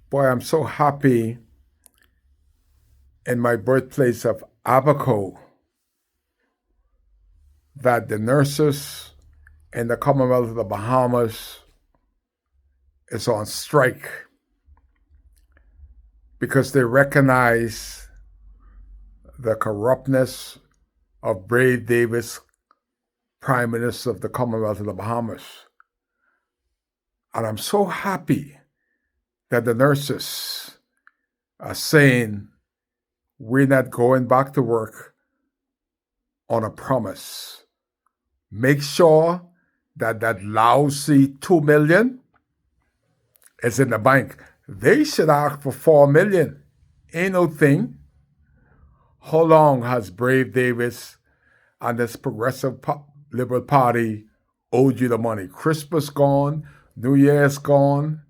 Boy, I'm so happy in my birthplace of Abaco that the nurses in the Commonwealth of the Bahamas is on strike because they recognize the corruptness of Brave Davis, Prime Minister of the Commonwealth of the Bahamas. And I'm so happy that the nurses are saying we're not going back to work on a promise. Make sure that that lousy 2 million is in the bank. They should ask for 4 million. Ain't no thing. How long has Brave Davis and this progressive Liberal Party owed you the money? Christmas gone, New Year's gone,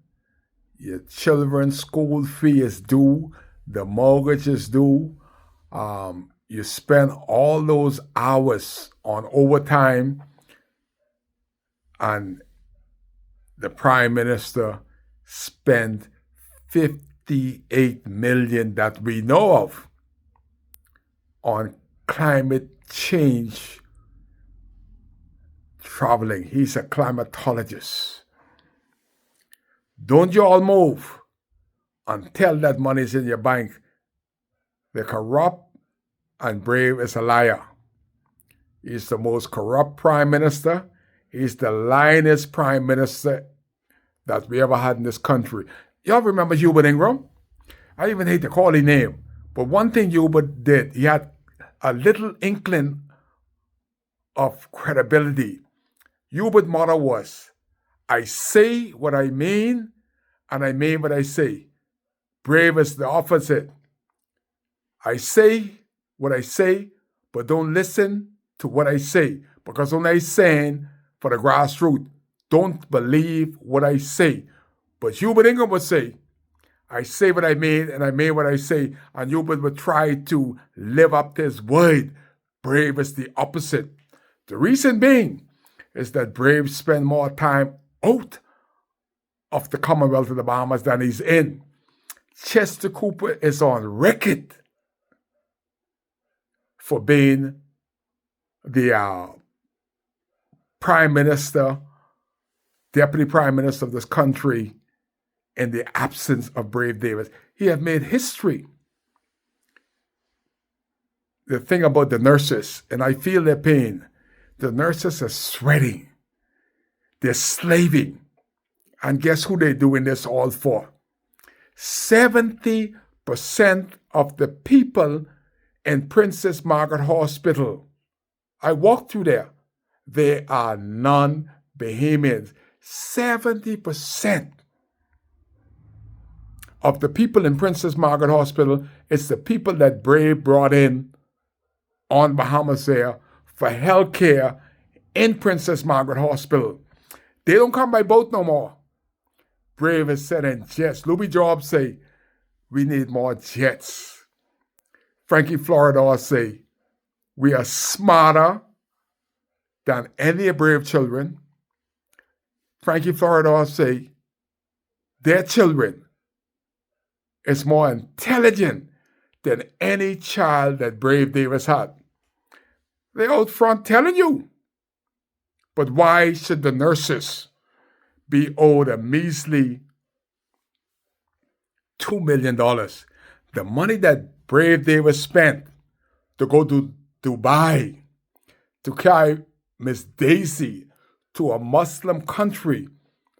your children's school fee is due, the mortgage is due. You spend all those hours on overtime, and the Prime Minister spent 58 million that we know of on climate change traveling. He's a climatologist. Don't you all move until that money's in your bank. The corrupt and Brave is a liar. He's the most corrupt prime minister. He's the lyingest prime minister that we ever had in this country. Y'all remember Hubert Ingraham? I even hate to call his name. But one thing Hubert did, he had a little inkling of credibility. Hubert's motto was, I say what I mean, and I mean what I say. Brave is the opposite. I say what I say, but don't listen to what I say. Because when I'm saying for the grassroots, don't believe what I say. But Hubert Ingraham would say, I say what I mean, and I mean what I say. And Hubert would try to live up to his word. Brave is the opposite. The reason being is that Brave spend more time out of the Commonwealth of the Bahamas than he's in. Chester Cooper is on record for being the Prime Minister, Deputy Prime Minister of this country in the absence of Brave Davis. He has made history. The thing about the nurses, and I feel their pain, the nurses are sweating. They're slaving. And guess who they're doing this all for? 70% of the people in Princess Margaret Hospital, I walked through there, they are non-Bahamians. 70% of the people in Princess Margaret Hospital, it's the people that Brave brought in on Bahamas Air for health care in Princess Margaret Hospital. They don't come by boat no more. Brave is sending jets. Louis Jobs say, we need more jets. Frankie Floridor say, we are smarter than any Brave children. Frankie Floridor say, their children is more intelligent than any child that Brave Davis had. They're out front telling you. But why should the nurses be owed a measly $2 million? The money that Brave Davis spent to go to Dubai, to carry Miss Daisy to a Muslim country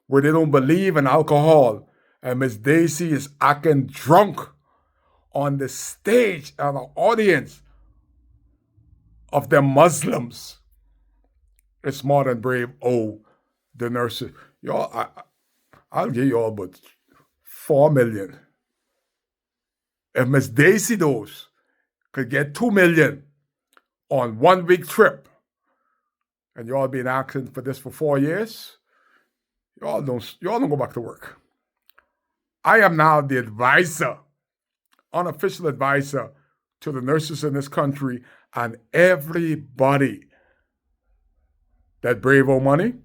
where they don't believe in alcohol, and Miss Daisy is acting drunk on the stage and an audience of the Muslims. It's more than Brave owe the nurses. Y'all, I'll give you all but 4 million. If Miss Daisy those could get 2 million on 1 week trip, and y'all been asking for this for 4 years, y'all don't go back to work. I am now the advisor, unofficial advisor to the nurses in this country and everybody that Brave owe money.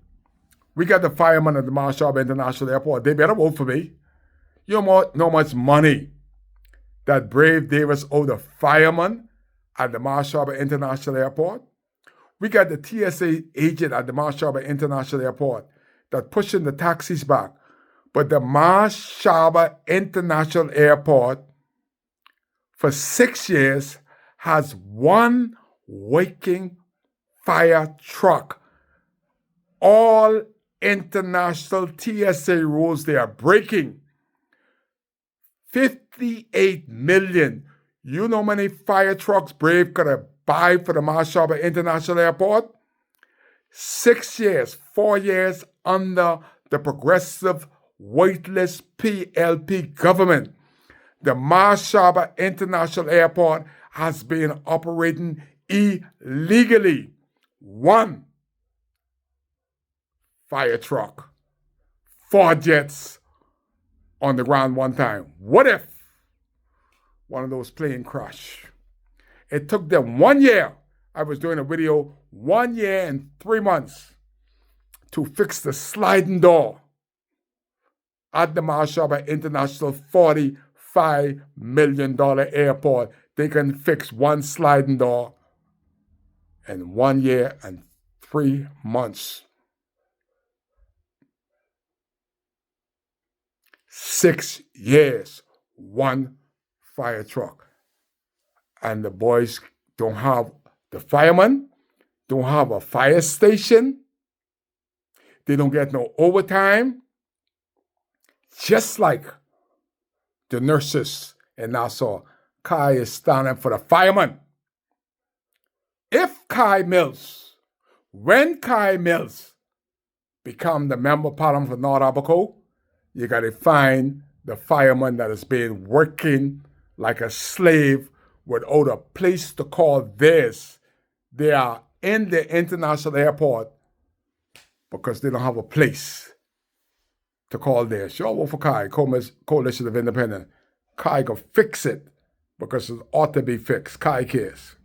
We got the firemen at the Marshall International Airport. They better vote for me. You know how much money that Brave Davis owed the fireman at the Marsh Harbor International Airport? We got the TSA agent at the Marsh Harbor International Airport that pushing the taxis back. But the Marsh Harbor International Airport for 6 years has one working fire truck. All international TSA rules they are breaking. 58 million. You know how many fire trucks Brave could have buy for the Marsh Harbor International Airport? 6 years, 4 years under the progressive weightless PLP government. The Marsh Harbor International Airport has been operating illegally. One fire truck, 4 jets on the ground one time. What if one of those planes crash? It took them 1 year. I was doing a video 1 year and 3 months to fix the sliding door at the Marsh Harbor International $45 million airport. They can fix one sliding door in 1 year and 3 months. 6 years, one fire truck. And the boys don't have, the firemen don't have a fire station. They don't get no overtime. Just like the nurses in Nassau, Kai is standing for the firemen. If Kai Mills, when Kai Mills become the member parliament for North Abaco, you got to find the fireman that has been working like a slave without a place to call theirs. They are in the international airport because they don't have a place to call theirs. Y'all vote for Kai, Coalition of Independent. Kai can fix it because it ought to be fixed. Kai cares.